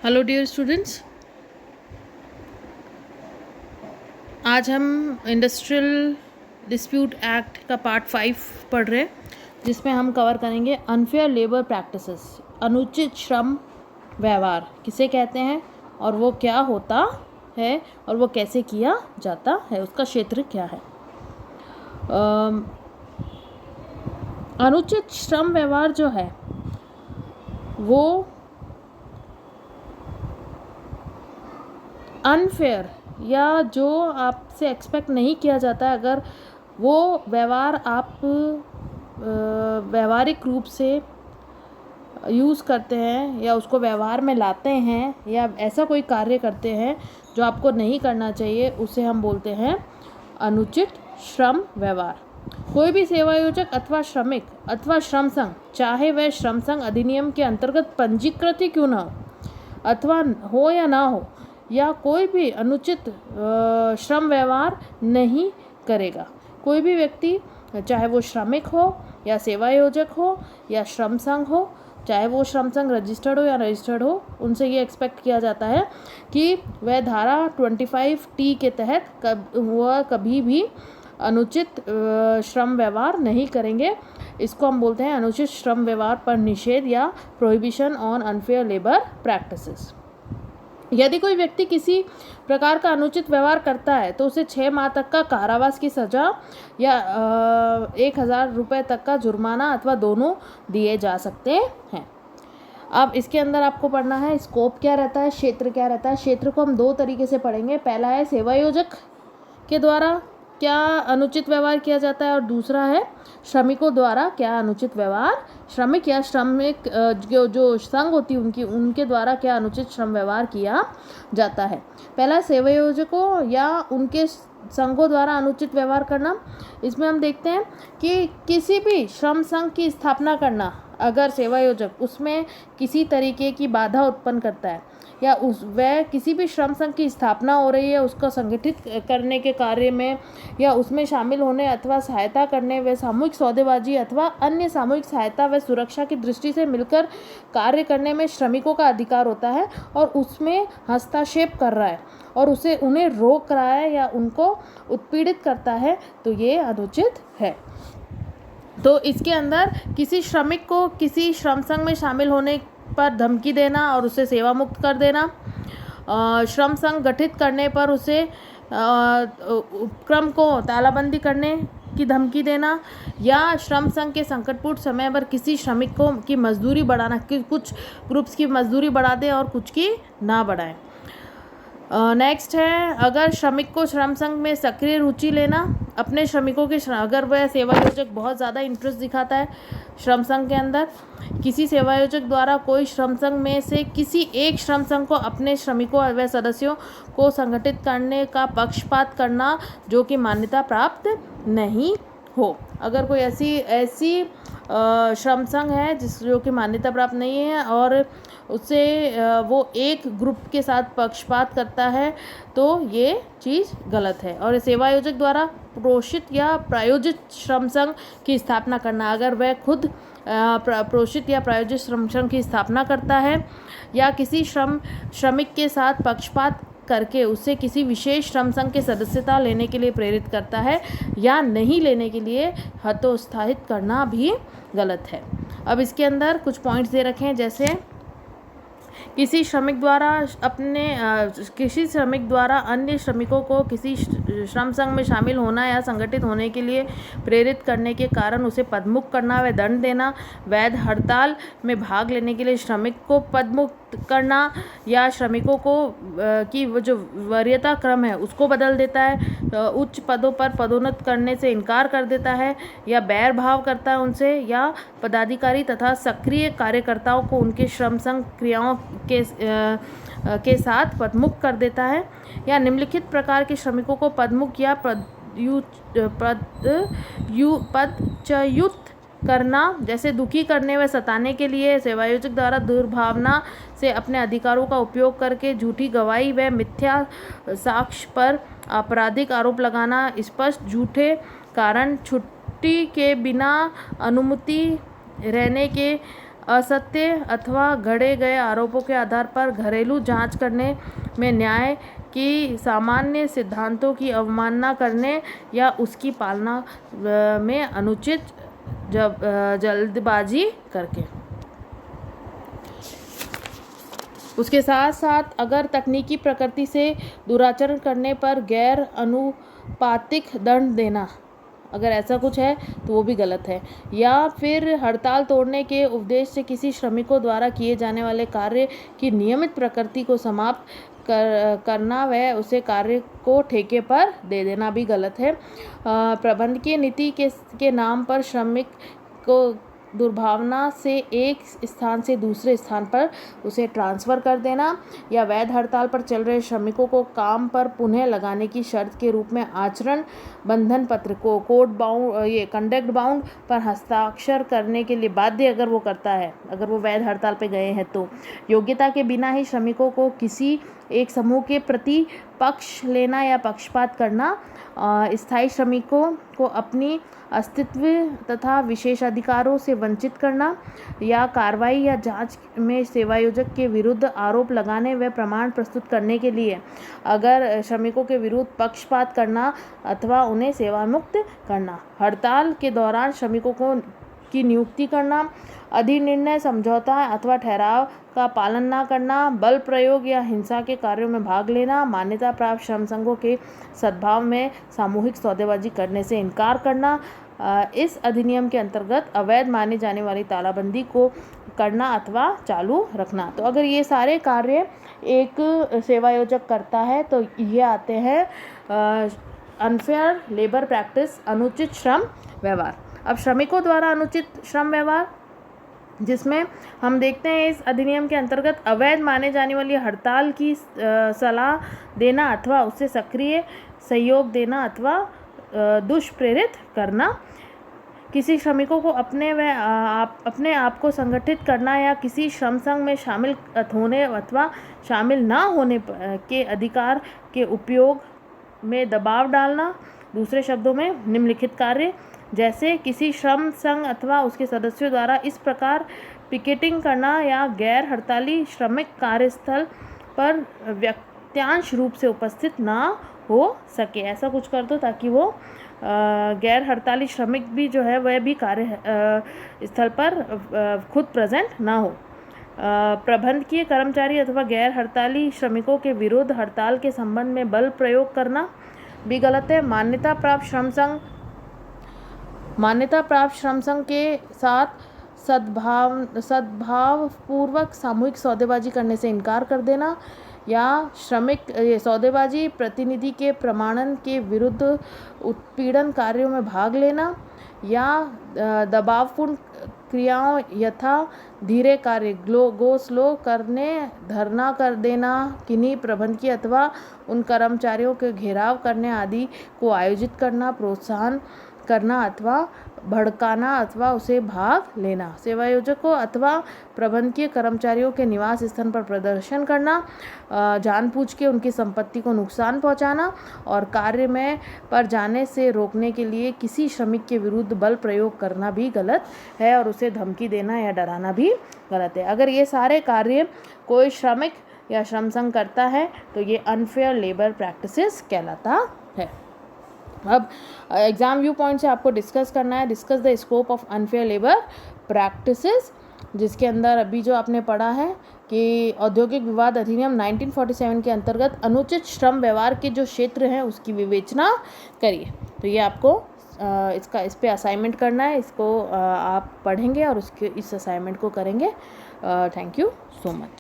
Hello dear students, आज हम industrial dispute act का पार्ट 5 पढ़ रहे हैं, जिसमें हम कवर करेंगे अनफेयर लेबर प्रैक्टिसेस, अनुचित श्रम व्यवहार किसे कहते हैं और वो क्या होता है और वो कैसे किया जाता है, उसका क्षेत्र क्या है। अनुचित श्रम व्यवहार जो है वो अनफेयर या जो आपसे एक्सपेक्ट नहीं किया जाता है, अगर वो व्यवहार आप व्यवहारिक रूप से यूज़ करते हैं या उसको व्यवहार में लाते हैं या ऐसा कोई कार्य करते हैं जो आपको नहीं करना चाहिए, उसे हम बोलते हैं अनुचित श्रम व्यवहार। कोई भी सेवायोजक अथवा श्रमिक अथवा श्रम संघ, चाहे वह श्रम संघ अधिनियम के अंतर्गत पंजीकृत ही क्यों न हो अथवा हो या ना हो, या कोई भी अनुचित श्रम व्यवहार नहीं करेगा। कोई भी व्यक्ति, चाहे वो श्रमिक हो या सेवायोजक हो या श्रम संघ हो, चाहे वो श्रम संघ रजिस्टर्ड हो या रजिस्टर्ड हो, उनसे ये एक्सपेक्ट किया जाता है कि वह धारा 25T के तहत वह कभी भी अनुचित श्रम व्यवहार नहीं करेंगे। इसको हम बोलते हैं अनुचित श्रम व्यवहार पर निषेध या prohibition on unfair labour practices. यदि कोई व्यक्ति किसी प्रकार का अनुचित व्यवहार करता है तो उसे 6 माह तक का कारावास की सजा या 1000 रुपये तक का जुर्माना अथवा दोनों दिए जा सकते हैं। अब इसके अंदर आपको पढ़ना है स्कोप क्या रहता है, क्षेत्र क्या रहता है। क्षेत्र को हम 2 तरीके से पढ़ेंगे। पहला है सेवायोजक के द्वारा क्या अनुचित व्यवहार किया जाता है और दूसरा है श्रमिकों द्वारा क्या अनुचित व्यवहार, श्रमिक या श्रमिक जो संघ होती है उनके द्वारा क्या अनुचित श्रम व्यवहार किया जाता है। पहला सेवायोजकों या उनके संघों द्वारा अनुचित व्यवहार करना। इसमें हम देखते हैं कि किसी भी श्रम संघ की स्थापना करना, अगर सेवायोजक उसमें किसी तरीके की बाधा उत्पन्न करता है या वह किसी भी श्रम संघ की स्थापना हो रही है उसको संगठित करने के कार्य में या उसमें शामिल होने अथवा सहायता करने व सामूहिक सौदेबाजी अथवा अन्य सामूहिक सहायता व सुरक्षा की दृष्टि से मिलकर कार्य करने में श्रमिकों का अधिकार होता है और उसमें हस्तक्षेप कर रहा है और उन्हें रोक रहा है या उनको उत्पीड़ित करता है, तो ये अनुचित है। तो इसके अंदर किसी श्रमिक को किसी श्रम संघ में शामिल होने पर धमकी देना और उसे सेवा मुक्त कर देना, श्रम संघ गठित करने पर उसे उपक्रम को तालाबंदी करने की धमकी देना या श्रम संघ के संकटपूर्ण समय पर किसी श्रमिक को की मजदूरी बढ़ाना, कि कुछ ग्रुप्स की मजदूरी बढ़ा दें और कुछ की ना बढ़ाएं। नेक्स्ट है अगर श्रमिक को श्रम संघ में सक्रिय रुचि लेना, अपने श्रमिकों के अगर वह सेवायोजक बहुत ज़्यादा इंटरेस्ट दिखाता है श्रम संघ के अंदर, किसी सेवायोजक द्वारा कोई श्रम संघ में से किसी एक श्रम संघ को अपने श्रमिकों व सदस्यों को संगठित करने का पक्षपात करना जो कि मान्यता प्राप्त नहीं हो। अगर कोई ऐसी श्रम संघ है जो कि मान्यता प्राप्त नहीं है और उससे वो एक ग्रुप के साथ पक्षपात करता है, तो ये चीज़ गलत है। और सेवायोजक द्वारा प्रोषित या प्रायोजित श्रम संघ की स्थापना करना, अगर वह खुद प्रोषित या प्रायोजित श्रम संघ की स्थापना करता है या किसी श्रमिक के साथ पक्षपात करके उसे किसी विशेष श्रम संघ के सदस्यता लेने के लिए प्रेरित करता है या नहीं लेने के लिए हतोत्साहित करना भी गलत है। अब इसके अंदर कुछ पॉइंट्स दे रखे हैं, जैसे किसी श्रमिक द्वारा अन्य श्रमिकों को किसी श्रम संघ में शामिल होना या संगठित होने के लिए प्रेरित करने के कारण उसे पदमुक्त करना व दंड देना, वैध हड़ताल में भाग लेने के लिए श्रमिक को पदमुक्त करना या श्रमिकों को की जो वरीयता क्रम है उसको बदल देता है, उच्च पदों पर पदोन्नत करने से इनकार कर देता है या बैर भाव करता है उनसे, या पदाधिकारी तथा सक्रिय कार्यकर्ताओं को उनके श्रम संघ क्रियाओं के साथ पदमुक्त कर देता है, या निम्नलिखित प्रकार के श्रमिकों को पदमुक्त या पदच्युत करना, जैसे दुखी करने व सताने के लिए सेवायोजक द्वारा दुर्भावना से अपने अधिकारों का उपयोग करके झूठी गवाही व मिथ्या साक्ष्य पर आपराधिक आरोप लगाना, स्पष्ट झूठे कारण छुट्टी के बिना अनुमति रहने के असत्य अथवा गढ़े गए आरोपों के आधार पर घरेलू जांच करने में न्याय की सामान्य सिद्धांतों की अवमानना करने या उसकी पालना में अनुचित जल्दबाजी करके। उसके साथ साथ अगर तकनीकी प्रकृति से दुराचरण करने पर गैर अनुपातिक दंड देना, अगर ऐसा कुछ है तो वो भी गलत है। या फिर हड़ताल तोड़ने के उद्देश्य से किसी श्रमिकों द्वारा किए जाने वाले कार्य की नियमित प्रकृति को समाप्त करना व उसे कार्य को ठेके पर दे देना भी गलत है। प्रबंधकीय नीति के नाम पर श्रमिक को दुर्भावना से एक स्थान से दूसरे स्थान पर उसे ट्रांसफ़र कर देना, या वैध हड़ताल पर चल रहे श्रमिकों को काम पर पुनः लगाने की शर्त के रूप में आचरण बंधन पत्र को कंडक्ट बाउंड पर हस्ताक्षर करने के लिए बाध्य अगर वो करता है, अगर वो वैध हड़ताल पे गए हैं तो। योग्यता के बिना ही श्रमिकों को किसी एक समूह के प्रति पक्ष लेना या पक्षपात करना, स्थायी श्रमिकों को अपनी अस्तित्व तथा विशेषाधिकारों से वंचित करना, या कार्रवाई या जांच में सेवायोजक के विरुद्ध आरोप लगाने व प्रमाण प्रस्तुत करने के लिए अगर श्रमिकों के विरुद्ध पक्षपात करना अथवा उन्हें सेवामुक्त करना। हड़ताल के दौरान श्रमिकों की नियुक्ति करना, अधिनिर्णय समझौता अथवा ठहराव का पालन न करना, बल प्रयोग या हिंसा के कार्यों में भाग लेना, मान्यता प्राप्त श्रम संघों के सद्भाव में सामूहिक सौदेबाजी करने से इनकार करना, इस अधिनियम के अंतर्गत अवैध माने जाने वाली तालाबंदी को करना अथवा चालू रखना। तो अगर ये सारे कार्य एक सेवायोजक करता है तो ये आते हैं अनफेयर लेबर प्रैक्टिस, अनुचित श्रम व्यवहार। अब श्रमिकों द्वारा अनुचित श्रम व्यवहार, जिसमें हम देखते हैं इस अधिनियम के अंतर्गत अवैध माने जाने वाली हड़ताल की सलाह देना अथवा उससे सक्रिय सहयोग देना अथवा दुष्प्रेरित करना, किसी श्रमिकों को अपने आप को संगठित करना या किसी श्रम संघ में शामिल होने अथवा शामिल ना होने के अधिकार के उपयोग में दबाव डालना। दूसरे शब्दों में निम्नलिखित कार्य जैसे किसी श्रम संघ अथवा उसके सदस्यों द्वारा इस प्रकार पिकेटिंग करना या गैर हड़ताली श्रमिक कार्यस्थल पर व्यक्त्यांश रूप से उपस्थित ना हो सके, ऐसा कुछ कर दो ताकि वो गैर हड़ताली श्रमिक भी जो है वह भी कार्य स्थल पर खुद प्रेजेंट ना हो। प्रबंधकीय कर्मचारी अथवा गैर हड़ताली श्रमिकों के विरुद्ध हड़ताल के संबंध में बल प्रयोग करना भी गलत है। मान्यता प्राप्त श्रम संघ के साथ सद्भावपूर्वक सामूहिक सौदेबाजी करने से इनकार कर देना, या श्रमिक सौदेबाजी प्रतिनिधि के प्रमाणन के विरुद्ध उत्पीड़न कार्यों में भाग लेना, या दबावपूर्ण क्रियाओं यथा धीरे कार्य गो स्लो करने, धरना कर देना, किन्हीं प्रबंधकीय अथवा उन कर्मचारियों के घेराव करने आदि को आयोजित करना, प्रोत्साहन करना अथवा भड़काना अथवा उसे भाग लेना। सेवायोजकों अथवा प्रबंधकीय कर्मचारियों के निवास स्थान पर प्रदर्शन करना, जानबूझ के उनकी संपत्ति को नुकसान पहुंचाना और कार्य में पर जाने से रोकने के लिए किसी श्रमिक के विरुद्ध बल प्रयोग करना भी गलत है और उसे धमकी देना या डराना भी गलत है। अगर ये सारे कार्य कोई श्रमिक या श्रम संघ करता है तो ये अनफेयर लेबर प्रैक्टिसेस कहलाता है। अब एग्ज़ाम व्यू पॉइंट से आपको डिस्कस करना है, discuss the scope of unfair labour practices, जिसके अंदर अभी जो आपने पढ़ा है कि औद्योगिक विवाद अधिनियम 1947 के अंतर्गत अनुचित श्रम व्यवहार के जो क्षेत्र हैं उसकी विवेचना करिए। तो ये आपको इस पे असाइनमेंट करना है, इसको आप पढ़ेंगे और इस असाइनमेंट को करेंगे। Thank you so much.